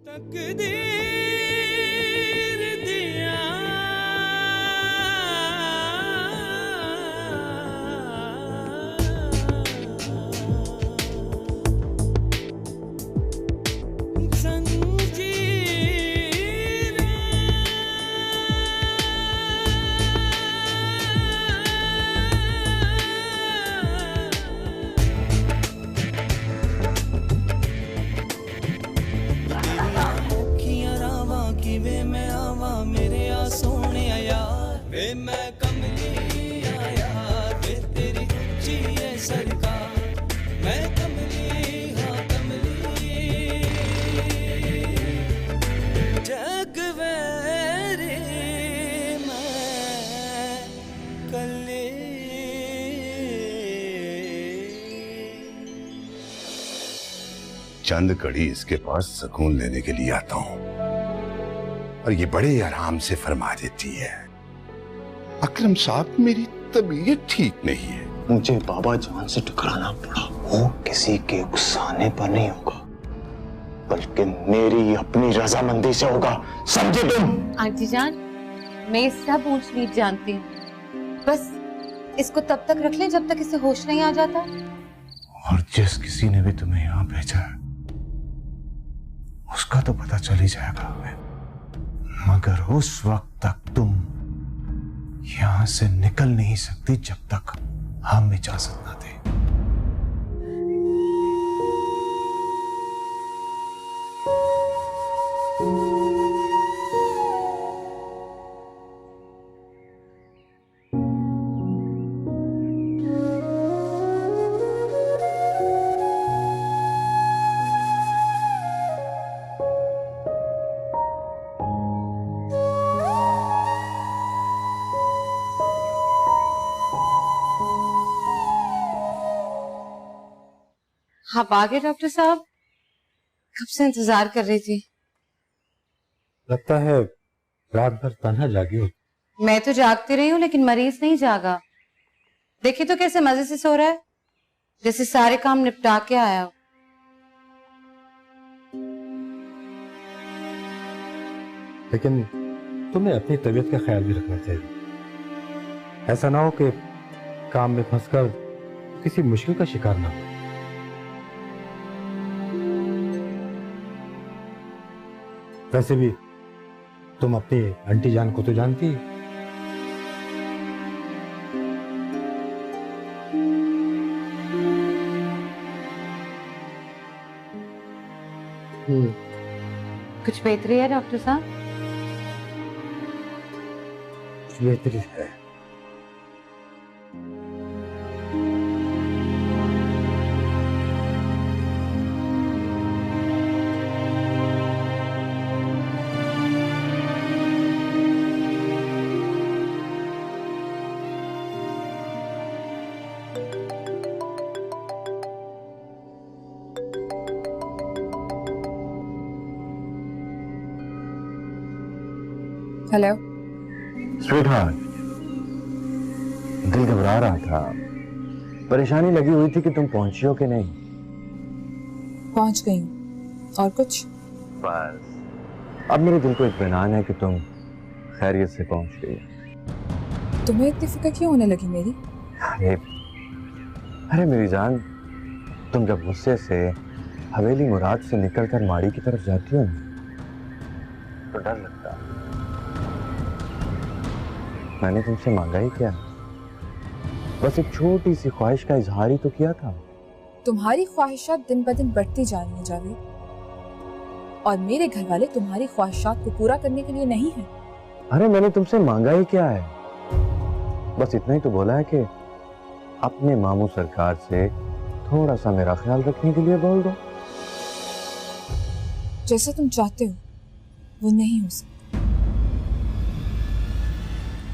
तकदीर दिया वे मैं आवा मेरे आ सोने यार वे मैं कमली आया वे तेरी उच्ची है सरकार मैं कमली हाँ कमली जग वेरे मैं कले। चंद घड़ी इसके पास सुकून लेने के लिए आता हूँ और ये बड़े आराम से फरमा देती है, अकरम साहब मेरी तबीयत ठीक नहीं है। मुझे बाबा जान से टकराना पड़ा, वो किसी के उकसाने पर नहीं होगा बल्कि मेरी अपनी रजामंदी से होगा, समझे तुम? आंटी जान, मैं सब ऊंच नीच जानती हूँ, बस इसको तब तक रख ले जब तक इसे होश नहीं आ जाता। और जिस किसी ने भी तुम्हें यहाँ भेजा उसका तो पता चल ही जाएगा हमें, मगर उस वक्त तक तुम यहां से निकल नहीं सकती जब तक हम इजाजत ना दें। आप आ गए डॉक्टर साहब, कब से इंतजार कर रही थी। लगता है रात भर तन्हा जागी हो। मैं तो जागती रही हूँ लेकिन मरीज नहीं जागा। देखिए तो कैसे मजे से सो रहा है, जैसे सारे काम निपटा के आया हो। लेकिन तुम्हें अपनी तबीयत का ख्याल भी रखना चाहिए, ऐसा ना हो कि काम में फंसकर किसी मुश्किल का शिकार ना हो। वैसे भी तुम अपनी आंटी जान को तो जानती। कुछ बेहतरी है डॉक्टर साहब? बेहतरी है। हेलो स्वीटहार्ट, दिल घबरा रहा था, परेशानी लगी हुई थी कि तुम पहुंची हो कि नहीं। पहुंच गई हूँ, और कुछ? बस अब मेरे दिल को इत्मीनान है कि तुम खैरियत से पहुंच गई। तुम्हें इतनी फिक्र क्यों होने लगी मेरी? अरे मेरी जान, तुम जब गुस्से से हवेली मुराद से निकलकर माड़ी की तरफ जाती हो तो डर लगता। मैंने तुमसे मांगा ही क्या, बस एक छोटी सी ख्वाहिश का इजहार ही तो किया था। तुम्हारी ख्वाहिशात दिन ब दिन बढ़ती जा रही हैं जावेद, और मेरे घर वाले तुम्हारी ख्वाहिशात को पूरा करने के लिए नहीं हैं। अरे मैंने तुमसे मांगा ही क्या है, बस इतना ही तो बोला है कि अपने मामू सरकार से थोड़ा सा मेरा ख्याल रखने के लिए बोल दो। जैसा तुम चाहते हो वो नहीं हो सकता,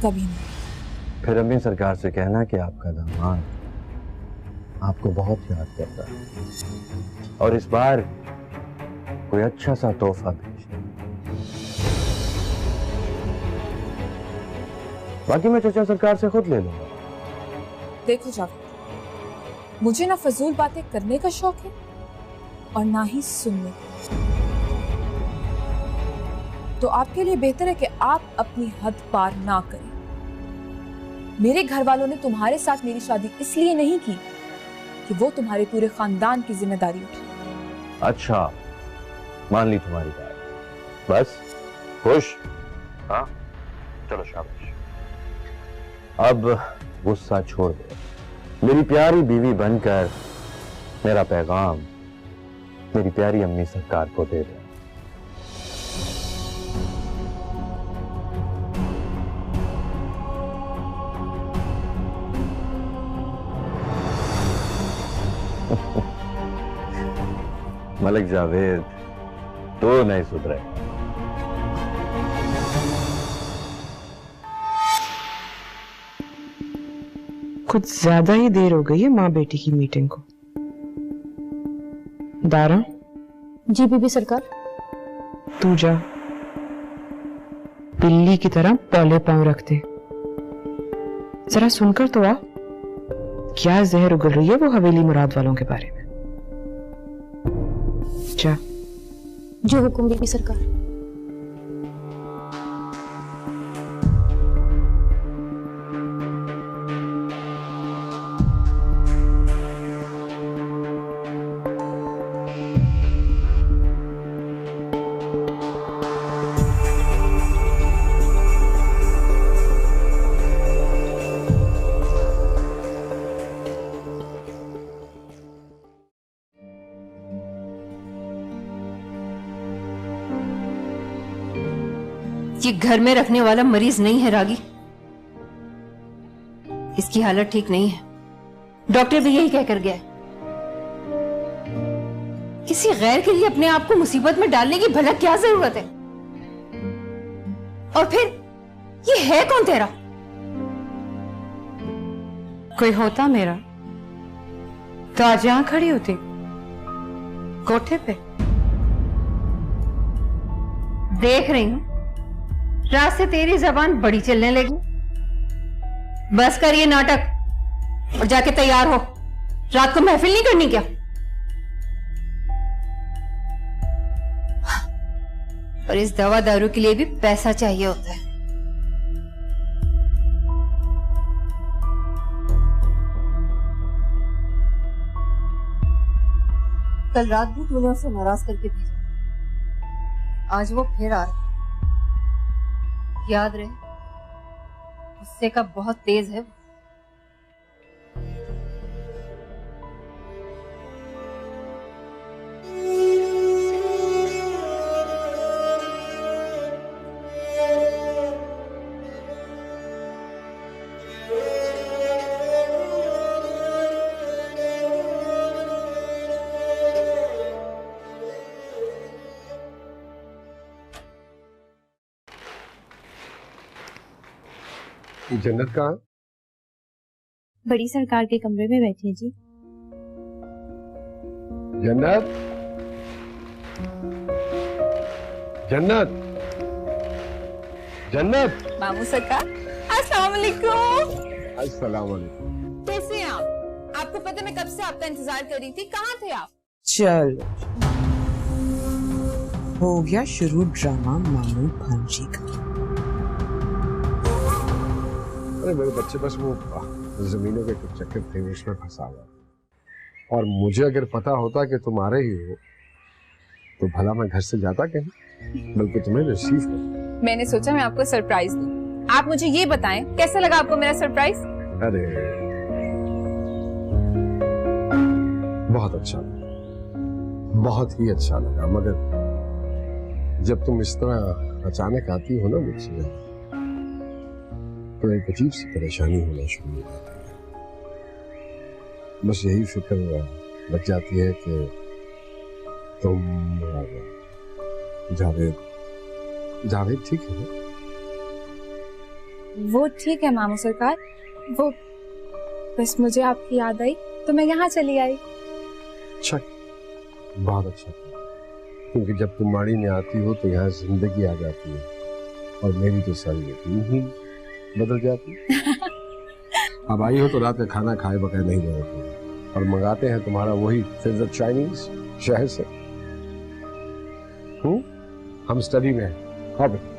कभी नहीं। फिर अम्मी सरकार से कहना कि आपका दामाद आपको बहुत याद करता है और इस बार कोई अच्छा सा तोहफा भेजना। बाकी मैं चाचा सरकार से खुद ले लूंगा। देखो जावेद, मुझे ना फजूल बातें करने का शौक है और ना ही सुनने का। तो आपके लिए बेहतर है कि आप अपनी हद पार ना करें। मेरे घर वालों ने तुम्हारे साथ मेरी शादी इसलिए नहीं की कि वो तुम्हारे पूरे खानदान की जिम्मेदारी उठाए। अच्छा, मान ली तुम्हारी बात, बस खुश? हाँ चलो शाबाश। अब गुस्सा छोड़ दो, मेरी प्यारी बीवी बनकर मेरा पैगाम मेरी प्यारी अम्मी सरकार को दे दो। मलिक जावेद तो नहीं सुधरे। कुछ ज्यादा ही देर हो गई है माँ बेटी की मीटिंग को। दारा। जी बीबी सरकार। तू जा, बिल्ली की तरह पौले पांव रखते, जरा सुनकर तो आ, क्या जहर उगल रही है वो हवेली मुराद वालों के बारे में। जा। जो हुक्म बीबी सरकार। ये घर में रखने वाला मरीज नहीं है रागी, इसकी हालत ठीक नहीं है। डॉक्टर भी यही कहकर गया है। किसी गैर के लिए अपने आप को मुसीबत में डालने की भला क्या जरूरत है? और फिर ये है कौन तेरा? कोई होता मेरा तो आज यहां खड़ी होती कोठे पे। देख रही हूं रात से तेरी जबान बड़ी चलने लगी। बस कर ये नाटक और जाके तैयार हो, रात को महफिल नहीं करनी क्या? और इस दवा दारू के लिए भी पैसा चाहिए होता है। कल रात भी तूने उसे नाराज करके भेजा, आज वो फिर आ रहा। याद रहे, गुस्से का बहुत तेज है। जन्नत कहाँ? बड़ी सरकार के कमरे में बैठी है जी। जन्नत, जन्नत, जन्नत। मामू सरकार, अस्सलाम वालेकुम। अस्सलाम वालेकुम। कैसे हैं आप? आपको पता है मैं कब से आपका इंतजार कर रही थी, कहाँ थे आप? चल, हो गया शुरू ड्रामा मामू भांजी का। अरे मेरे बच्चे बस वो जमीनों के कुछ चक्कर थे, उसमें फंसा हुआ। और मुझे अगर पता होता कि तुम आ रही हो तो भला मैं घर से जाता कहीं, बल्कि तुम्हें रिसीव कर। मैंने सोचा मैं आपको सरप्राइज दूं। आप मुझे ये बताएं, कैसा लगा आपको मेरा सरप्राइज? अरे बहुत अच्छा लगा, बहुत ही अच्छा लगा। मगर जब तुम इस तरह अचानक आती हो ना मुझसे, तो एक अजीब सी परेशानी होना शुरू हो जाती है। बस यही फिक्र लग जाती है कि तुम जावेद ठीक है? वो ठीक है मामू सरकार, वो बस मुझे आपकी याद आई तो मैं यहाँ चली आई। अच्छा, बहुत अच्छा, क्योंकि जब तुम माड़ी में आती हो तो यहाँ जिंदगी आ जाती है, और मेरी तो सारी रूटीन बदल जाती। अब आई हो तो रात का खाना खाए बगैर नहीं रहते, और मंगाते हैं तुम्हारा वही फेवरेट चाइनीज शहर से। हम स्टडी में हैं, हाँ बेटा।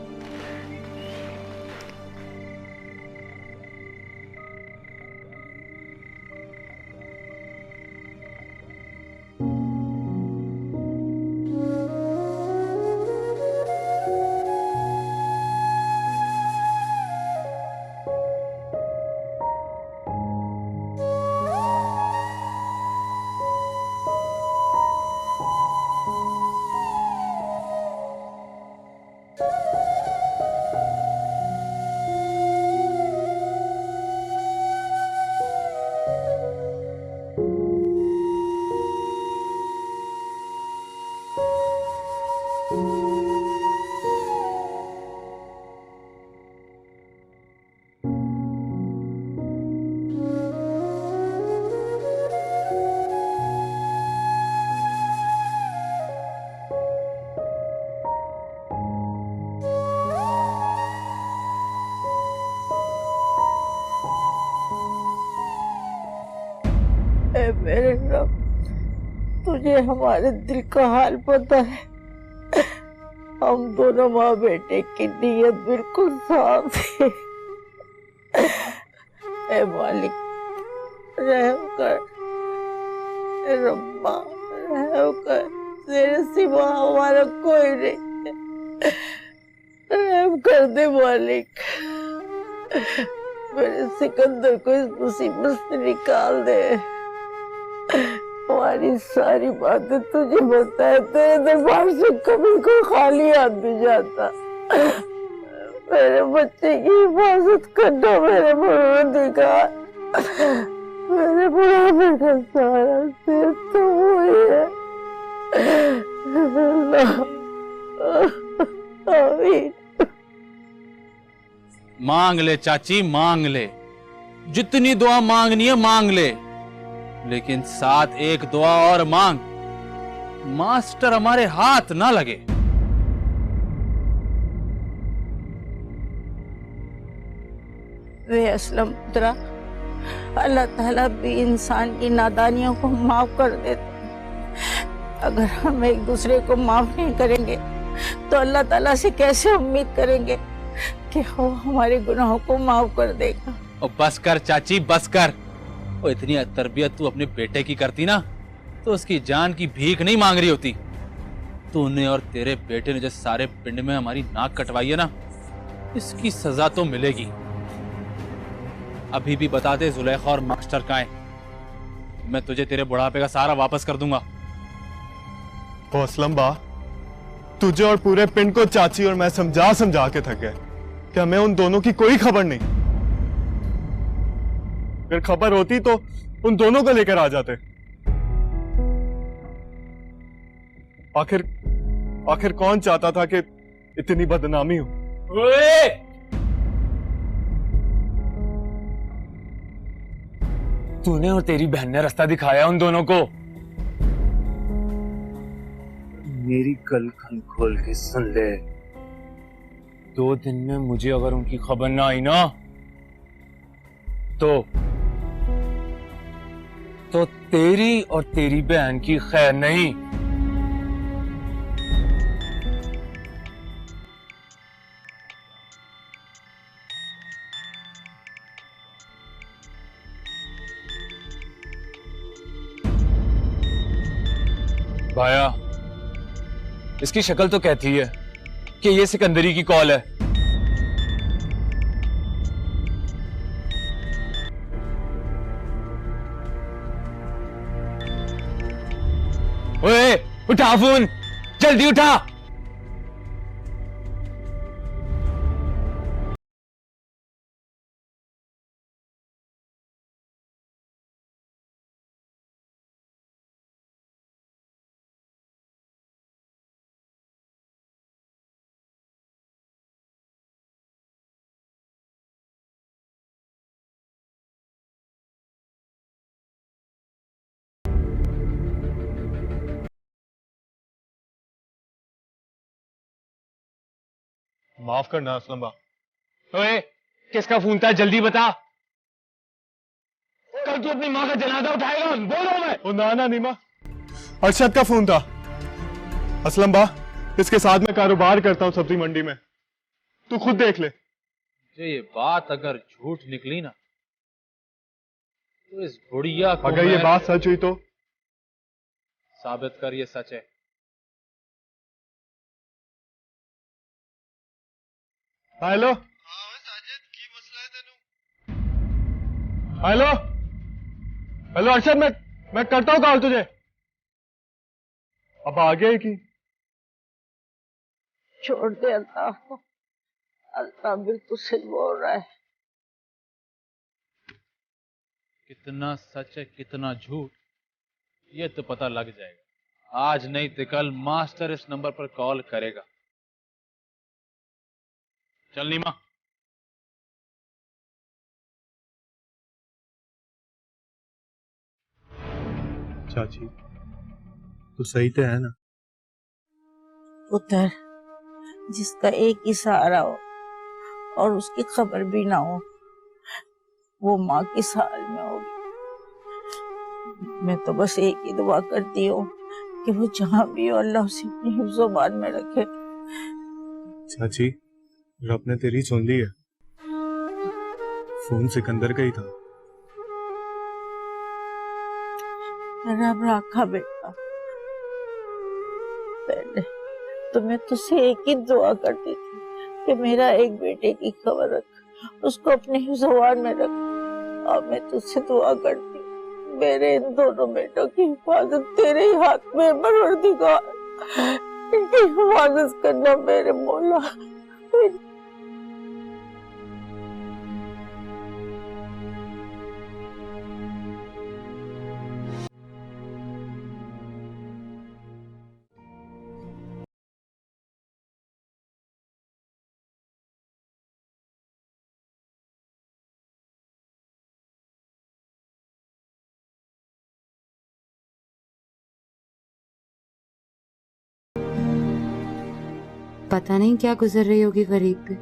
ऐ मेरे रब, तुझे हमारे दिल का हाल पता है। हम दोनों माँ बेटे की नीयत बिल्कुल साफ थी। ऐ मालिक, रहम कर, ऐ रब्बा रहम कर, तेरे सिवा हमारा कोई नहीं। रहम कर दे मालिक, मेरे सिकंदर को इस मुसीबत से निकाल दे। हमारी सारी बातें तुझे पता है, तेरे दरबार से कभी कोई खाली हाथ नहीं जाता। मेरे बच्चे की हिफाजत करना मेरे परवरदिगार, मेरे बुढ़ापे का सारा सिर तो वही है। आमीन। मांग ले चाची, मांग ले, जितनी दुआ मांगनी है मांग ले, लेकिन साथ एक दुआ और मांग, मास्टर हमारे हाथ ना लगे। वे असलम पुत्रा, अल्लाह ताला भी इंसान की नादानियों को माफ कर देता। अगर हम एक दूसरे को माफ नहीं करेंगे तो अल्लाह ताला से कैसे उम्मीद करेंगे कि वो हमारे गुनाहों को माफ कर देगा। और बस कर चाची, बस कर। और इतनी तरबियत तू अपने बेटे की करती ना तो उसकी जान की भीख नहीं मांग रही होती। तूने और तेरे बेटे ने जो सारे पिंड में हमारी नाक कटवाई है ना, इसकी सजा तो मिलेगी। अभी भी बता दे जुलेखा और मास्टर कहाँ हैं? मैं तुझे तेरे बुढ़ापे का सारा वापस कर दूंगा। ओ असलम बा, तुझे और पूरे पिंड को चाची और मैं समझा समझा के थक गए कि हमें उन दोनों की कोई खबर नहीं। अगर खबर होती तो उन दोनों को लेकर आ जाते। आखिर कौन चाहता था कि इतनी बदनामी हो? तूने और तेरी बहन ने रास्ता दिखाया उन दोनों को। मेरी कल कान खोल के सुन ले, 2 दिन में मुझे अगर उनकी खबर ना आई ना तो तेरी और तेरी बहन की खैर नहीं। भाया, इसकी शक्ल तो कहती है कि ये सिकंदरी की कॉल है। ओए, उठा फोन, जल्दी उठा। माफ करना असलम बा। ओए, किसका फोन था? जल्दी बता। कल तू अपनी माँ का जनाजा उठाएगा? बोलो मैं। ओ ना नीमा, अरशद का फोन था। असलम बा, इसके साथ मैं कारोबार करता हूँ सब्जी मंडी में। तू खुद देख ले। ये बात अगर झूठ निकली ना तो इस बुढ़िया को अगर ये बात सच हुई तो साबित कर ये सच है। हेलो हेलो हेलो अरशद, मैं करता हूँ कॉल तुझे। अब आ गया कि छोड़ दे अल्ताफ, अल्ताफ बिल्कुल सच बोल रहा है। कितना सच है कितना झूठ ये तो पता लग जाएगा। आज नहीं तो कल मास्टर इस नंबर पर कॉल करेगा। चल नीमा। चाची तो सही तो है ना? पुत्र जिसका एक ही सहारा हो और उसकी खबर भी ना हो, वो माँ किस हाल में होगी। मैं तो बस एक ही दुआ करती हूँ कि वो जहाँ भी हो अल्लाह उसे अपनी हिफ्ज़-ओ-मान में रखे। चाची रब ने तेरी सुन ली है। फोन सिकंदर का ही था। रब रखा बेटा, पहले तो मैं तुझसे एक ही दुआ करती थी कि मेरा एक बेटे की खबर रख, उसको अपने हिफ्ज़-ओ-मान में रख। अब मैं तुझसे दुआ करती मेरे इन दोनों बेटों की हिफाजत तेरे ही हाथ में है परवरदिगार। इनकी हिफाजत करना मेरे मौला। पता नहीं क्या गुजर रही होगी गरीब पे।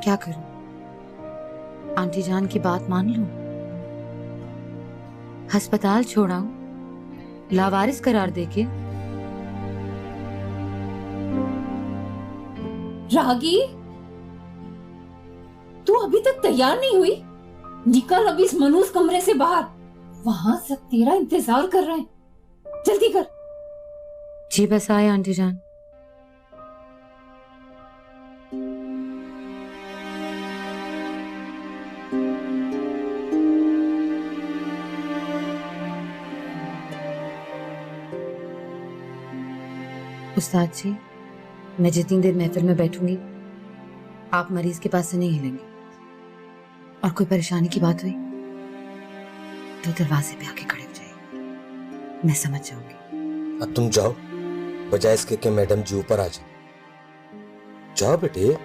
क्या करूं? आंटी जान की बात मान लूं? अस्पताल छोड़ाऊं? लावारिस करार देके? रागी, तू अभी तक तैयार नहीं हुई? निकल अभी इस मनूस कमरे से बाहर। वहां सब तेरा इंतजार कर रहे हैं। जल्दी कर। जी बस आए आंटी जान। उस्ताद जी, मैं जितनी देर महफिल में बैठूंगी आप मरीज के पास से नहीं हिलेंगे, और कोई परेशानी की बात हुई तो दरवाजे पे आके खड़े हो जाइए, मैं समझ जाऊंगी। अब तुम जाओ, बजाय इसके कि मैडम जी ऊपर आ जाए। जाओ बेटे।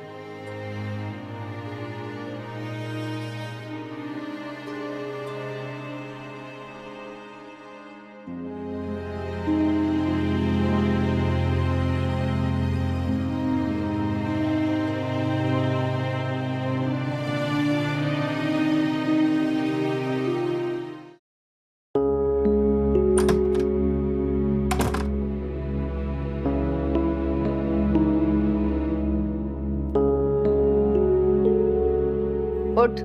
उठ,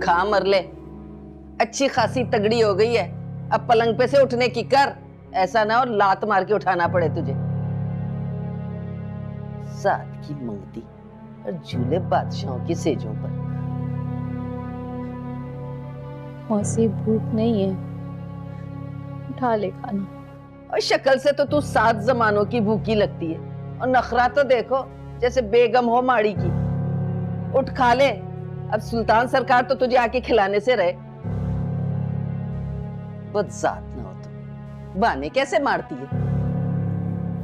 खा मर ले। अच्छी खासी तगड़ी हो गई है, अब पलंग पे से उठने की कर। ऐसा ना और लात मार के उठाना पड़े तुझे। साथ की मंगती और झूले बादशाहों की सेजों पर। मौसी भूख नहीं है, उठा ले खाना। और शक्ल से तो तू 7 जमानों की भूखी लगती है, और नखरा तो देखो जैसे बेगम हो माड़ी की। उठ खा ले, अब सुल्तान सरकार तो तुझे आके खिलाने से रहे। बहुत जात ना हो तो बहाने कैसे मारती है।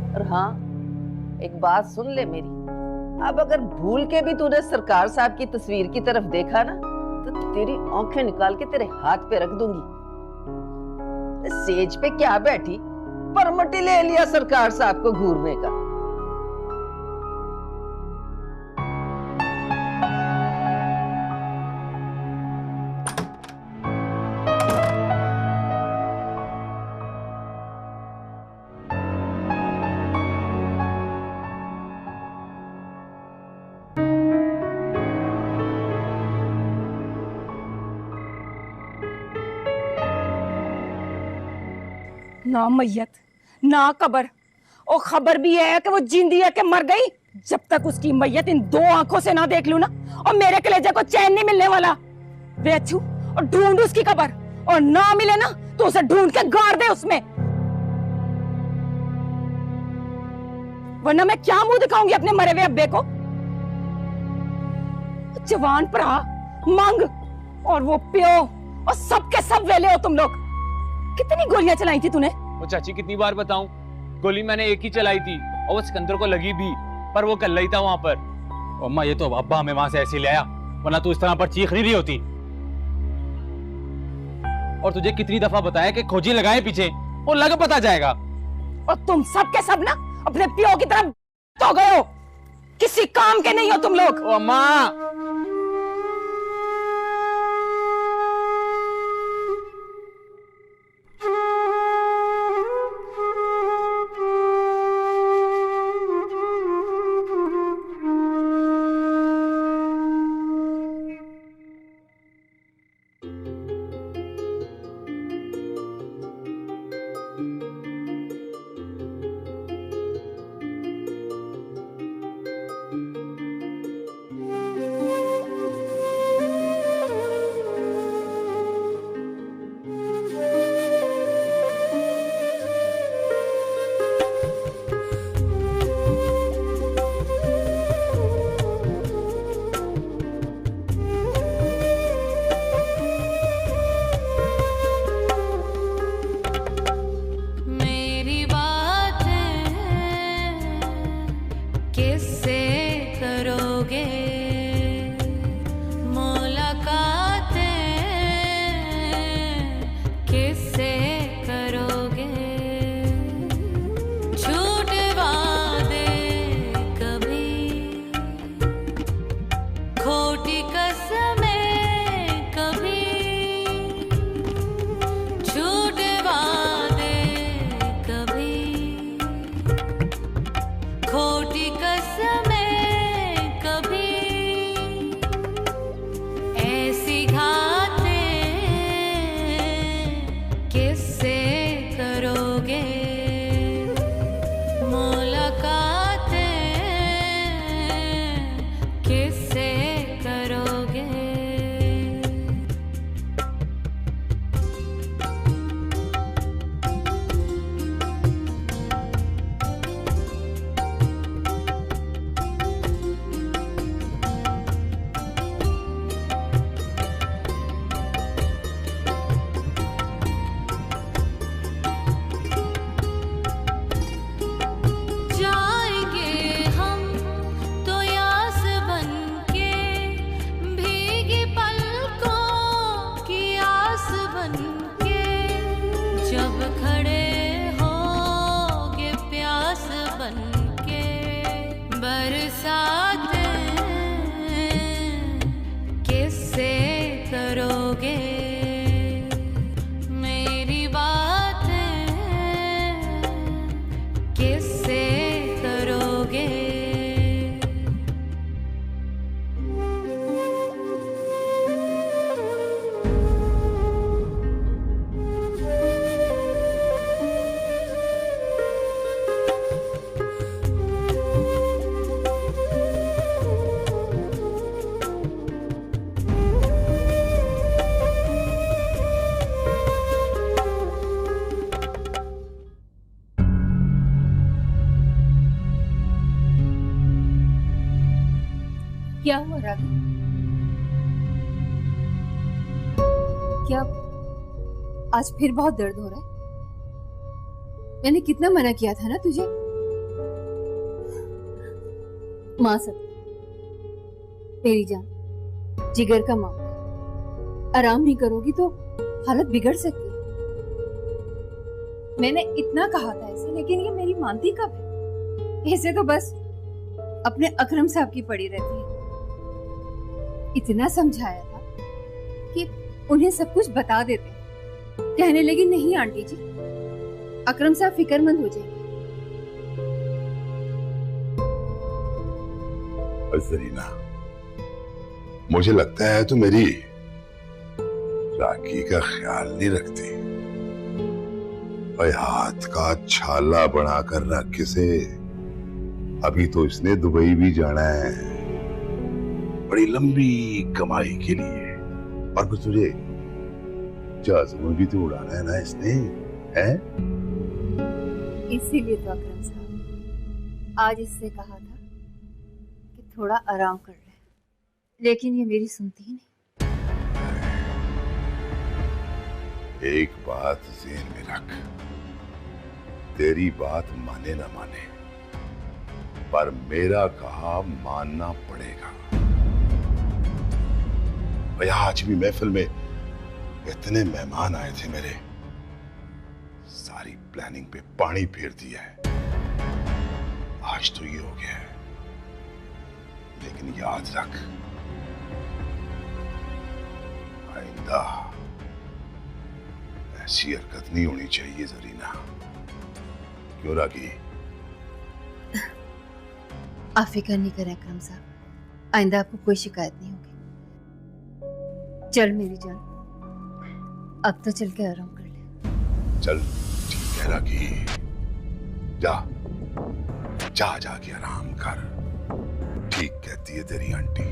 और हाँ, एक बात सुन ले मेरी, अब अगर भूल के भी तूने सरकार साहब की तस्वीर की तरफ देखा ना, तो तेरी आंखें निकाल के तेरे हाथ पे रख दूंगी। सेज पे क्या बैठी, परमटी ले लिया सरकार साहब को घूरने का। ना मैयत ना कबर, और खबर भी है कि वो जिंदी है कि मर गई। जब तक उसकी मैयत इन 2 आंखों से ना देख लूं ना, और मेरे कलेजे को चैन नहीं मिलने वाला। वे अच्छू और ढूंढ उसकी कबर, और ना मिले ना तो उसे ढूंढ के गाड़ दे उसमें, वरना मैं क्या मुंह दिखाऊंगी अपने मरे हुए अब्बे को। जवान भरा मांग और वो प्यो, और सबके सब वेले हो तुम लोग। कितनी गोलियां चलाई थी तूने? वो चाची कितनी बार बताऊं, गोली मैंने एक ही चलाई थी और वो सिकंदर को लगी भी, पर वो कल्ला ही था वहां पर। अम्मा ये तो अब्बा हमें वहां से ऐसे ले आया, वरना तू इस तरह पर चीख नहीं रही होती। और तुझे कितनी दफा बताया कि खोजी लगाए पीछे, वो लग पता जाएगा। और तुम सब के सब ना अपने पियो की तरफ तो गए हो, किसी काम के नहीं हो तुम लोग। ओ अम्मा, क्या हुआ रागी? क्या आज फिर बहुत दर्द हो रहा है? मैंने कितना मना किया था ना तुझे। माँ सब तेरी जान, जिगर का मामला, आराम नहीं करोगी तो हालत बिगड़ सकती है। मैंने इतना कहा था इसे, लेकिन ये मेरी मानती कब है? ऐसे तो बस अपने अकरम साहब की पड़ी रहती है। इतना समझाया था कि उन्हें सब कुछ बता देते, कहने लगी नहीं आंटी जी, अकरम साहब फिक्रमंद हो जाएंगे। जरीना, मुझे लगता है तो मेरी राखी का ख्याल नहीं रखती। भाई हाथ का छाला बनाकर रख किसे, अभी तो इसने दुबई भी जाना है बड़ी लंबी कमाई के लिए, और फिर तुझे जहाज में भी तो उड़ाना है ना इसने, है? इसीलिए तो अकरम साहब आज इससे कहा था कि थोड़ा आराम कर ले, लेकिन ये मेरी सुनती ही नहीं। एक बात ज़हन में रख, तेरी बात माने ना माने, पर मेरा कहा मानना पड़ेगा। भाई आज भी महफिल में इतने मेहमान आए थे मेरे, सारी प्लानिंग पे पानी फेर दिया है। आज तो ये हो गया है, लेकिन याद रख आइंदा ऐसी हरकत नहीं होनी चाहिए जरीना। क्यों रागी? आप फिक्र नहीं करें अकरम साहब, आइंदा आपको कोई शिकायत नहीं होगी। चल मेरी जान, अब तो चल के आराम कर ले। चल ठीक है रागी, जा जा जाके आराम कर, ठीक कहती है तेरी आंटी।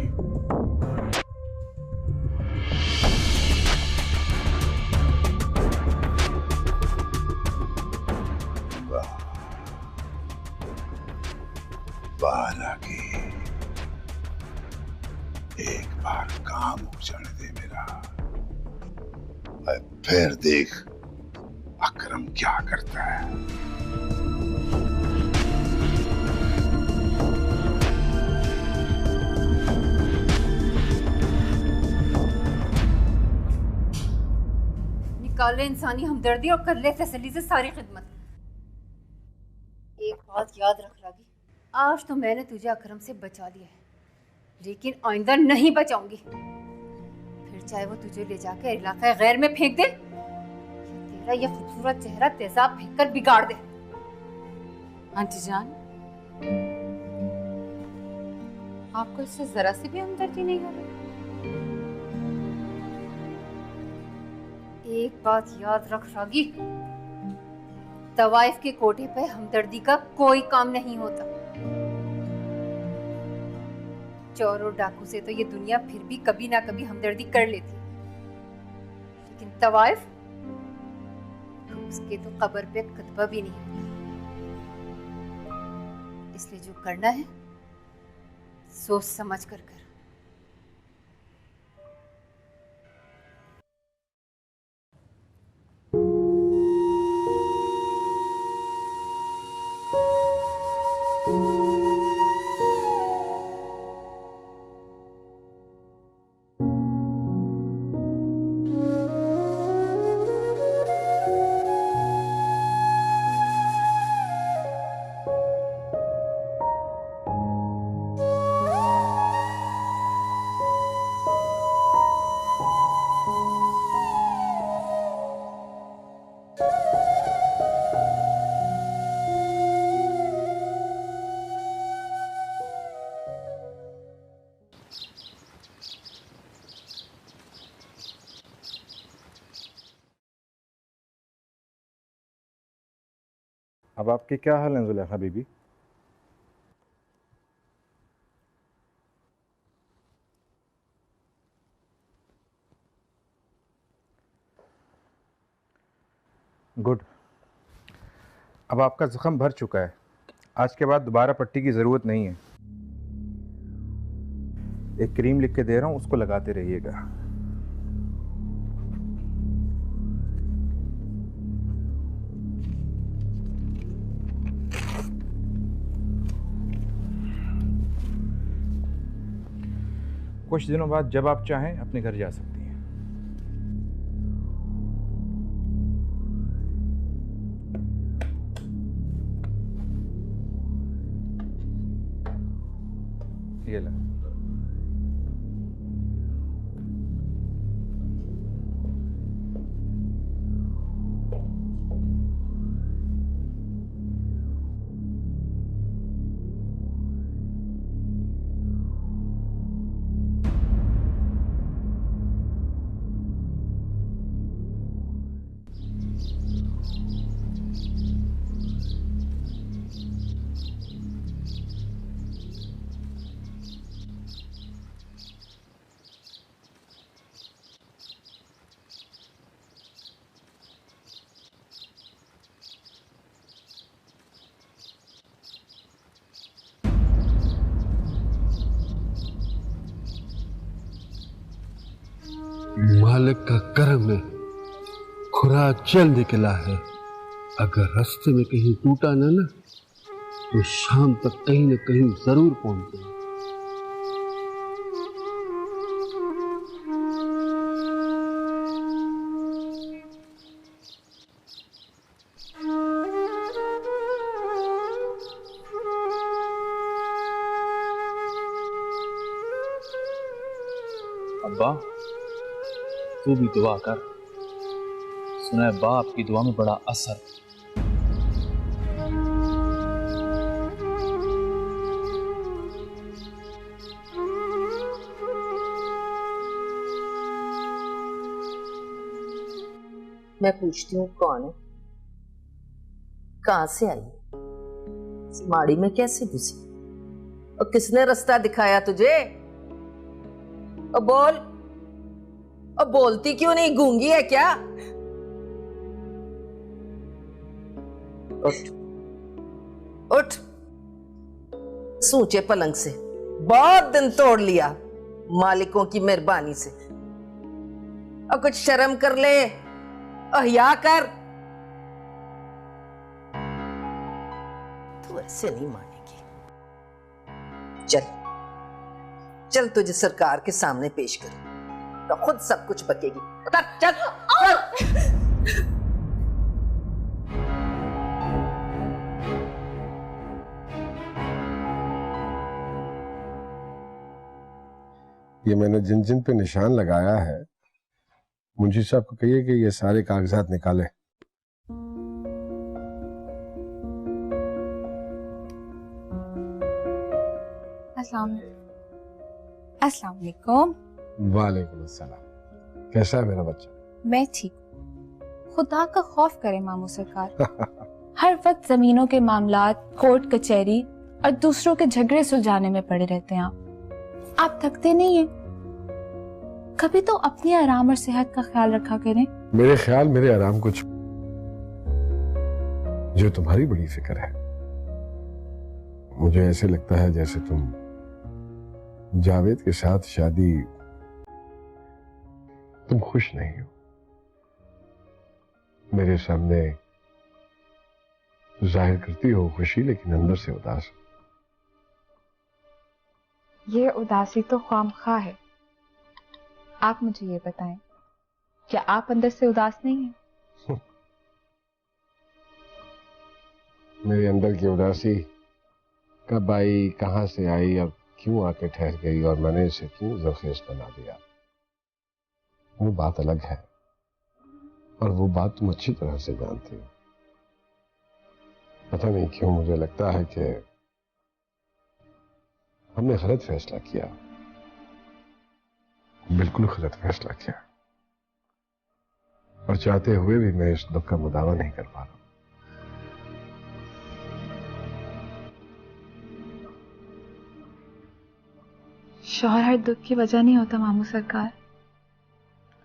रागी, एक बार काम हो जाने दे मेरा, फिर देख अकरम क्या करता है। निकाल ले इंसानी हमदर्दी और कर ले तसल्ली से सारी खिदमत। एक बात याद रख रागी, आज तो मैंने तुझे अकरम से बचा लिया है, लेकिन आइंदा नहीं बचाऊंगी। फिर चाहे वो तुझे ले जाकर इलाका गैर में फेंक दे, या तेरा ये खूबसूरत चेहरा तेजाब फेंक कर बिगाड़ दे। आंटी जान, आपको इससे जरा सी भी हमदर्दी नहीं हो रही? एक बात याद रख रागी, तवाइफ के कोठे पे हमदर्दी का कोई काम नहीं होता। चोर और डाकू से तो ये दुनिया फिर भी कभी ना कभी हमदर्दी कर लेती, लेकिन तवाइफ उसके तो कब्र पे खुतबा भी नहीं होता। इसलिए जो करना है सोच समझ कर कर। अब आपके क्या हाल हैं जुलेखा बीबी? गुड। अब आपका जख्म भर चुका है, आज के बाद दोबारा पट्टी की ज़रूरत नहीं है। एक क्रीम लिख के दे रहा हूँ, उसको लगाते रहिएगा। कुछ दिनों बाद जब आप चाहें अपने घर जा सकती हैं। ये ला। मालिक का करम है, खुराक चल निकला है। अगर रास्ते में कहीं टूटा ना तो शाम तक कहीं न कहीं जरूर पहुंच जाए। अब्बा तू भी दुआ कर, सुना है बाप की दुआ में बड़ा असर। मैं पूछती हूँ कौन है, कहां से आई, इस माड़ी में कैसे घुसी और किसने रास्ता दिखाया तुझे? और बोल, और बोलती क्यों नहीं, गूंगी है क्या? उठ उठ, सूचे पलंग से, बहुत दिन तोड़ लिया मालिकों की मेहरबानी से। और कुछ शर्म कर ले, अहिया कर। तू ऐसे नहीं मानेगी। चल चल, तुझे सरकार के सामने पेश कर, तो खुद सब कुछ बकेगी। उतर, चल चल। ये मैंने जिन जिन पे निशान लगाया है, मुंशी साहब को कहिए कि ये सारे कागजात निकाले। अस्सलाम वालेकुम। वालेकुम अस्सलाम। कैसा है मेरा बच्चा? मैं ठीक हूँ। खुदा का खौफ करें मामू सरकार। हर वक्त जमीनों के मामलात, कोर्ट कचहरी और दूसरों के झगड़े सुलझाने में पड़े रहते हैं आप थकते नहीं हैं? कभी तो अपनी आराम और सेहत का ख्याल रखा करें। मेरे ख्याल, मेरे आराम कुछ जो तुम्हारी बड़ी फिक्र है। मुझे ऐसे लगता है जैसे तुम जावेद के साथ शादी, तुम खुश नहीं हो। मेरे सामने जाहिर करती हो खुशी, लेकिन अंदर से उदास। ये उदासी तो ख्वामखा है। आप मुझे ये बताएं, क्या आप अंदर से उदास नहीं हैं? मेरे अंदर की उदासी कब आई, कहां से आई, और क्यों आके ठहर गई, और मैंने इसे क्यों जरखेज बना दिया, वो बात अलग है। और वो बात तुम अच्छी तरह से जानती हो। पता नहीं क्यों मुझे लगता है कि हमने गलत फैसला किया, बिल्कुल गलत फैसला किया, और चाहते हुए भी मैं इस दुख का मुदावा नहीं कर पा रहा। शौहर हर दुख की वजह नहीं होता मामू सरकार।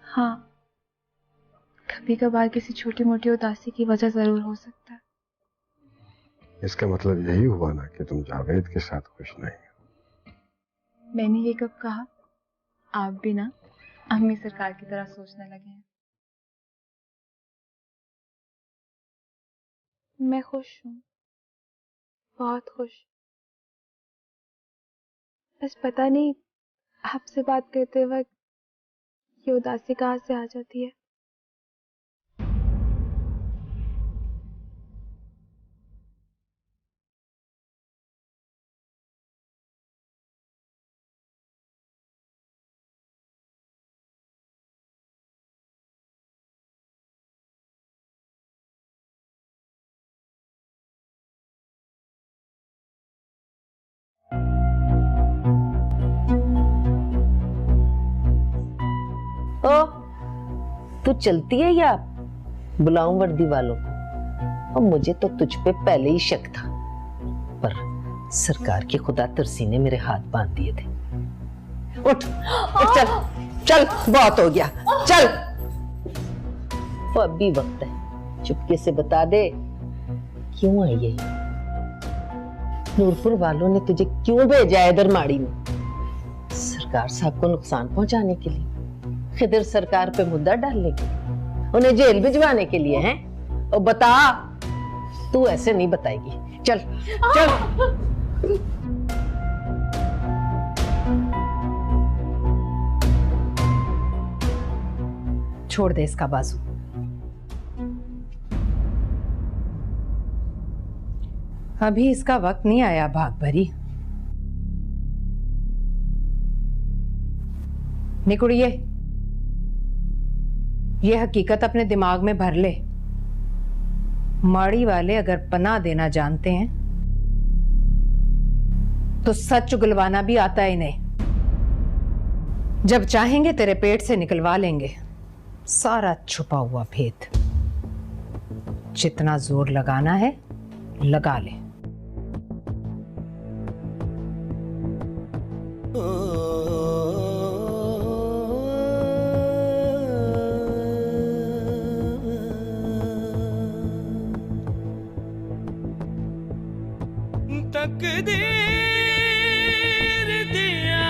हाँ, कभी कभार किसी छोटी मोटी उदासी की वजह जरूर हो सकता है। इसका मतलब यही हुआ ना कि तुम जावेद के साथ खुश नहीं हो। मैंने ये कब कहा? आप भी ना अम्मी सरकार की तरह सोचने लगे हैं। मैं खुश हूँ, बहुत खुश। बस पता नहीं आपसे बात करते वक्त ये उदासी कहाँ से आ जाती है। ओ, तू चलती है या बुलाऊं वर्दी वालों को? और मुझे तो तुझ पे पहले ही शक था, पर सरकार की खुदा तरसी ने मेरे हाथ बांध दिए थे। उठ उठ, चल चल, बहुत हो गया, चल। वो अभी वक्त है, चुपके से बता दे क्यों आई है? नूरपुर वालों ने तुझे क्यों भेजा है इधर माड़ी में? सरकार साहब को नुकसान पहुंचाने के लिए? खिदर सरकार पे मुद्दा डालने के लिए, उन्हें जेल भिजवाने के लिए हैं? और बता, तू ऐसे नहीं बताएगी। चल चल। छोड़ दे इसका बाजू। अभी इसका वक्त नहीं आया भाग भरी। निकुड़िए, ये हकीकत अपने दिमाग में भर ले। माड़ी वाले अगर पनाह देना जानते हैं तो सच उगलवाना भी आता है इन्हें। जब चाहेंगे तेरे पेट से निकलवा लेंगे सारा छुपा हुआ भेद। जितना जोर लगाना है लगा ले। तकदीर दिया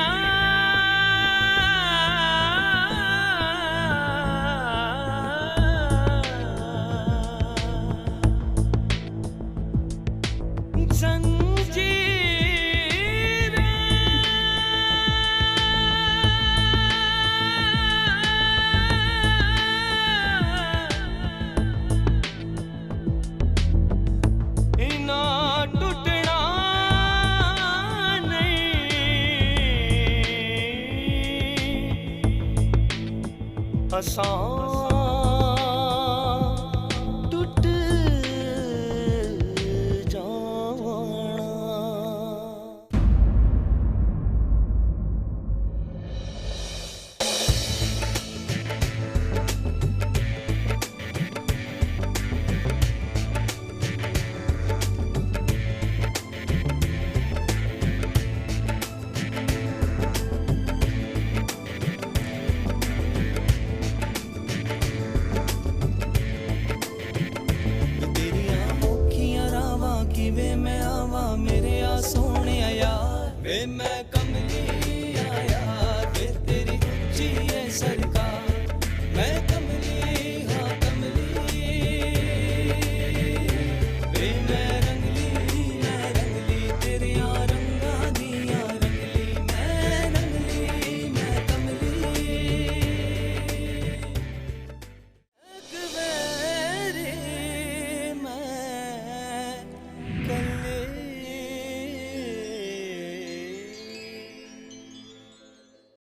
टूट जाना। वे मैं आवा मेरे आ सोने यार, वे मैं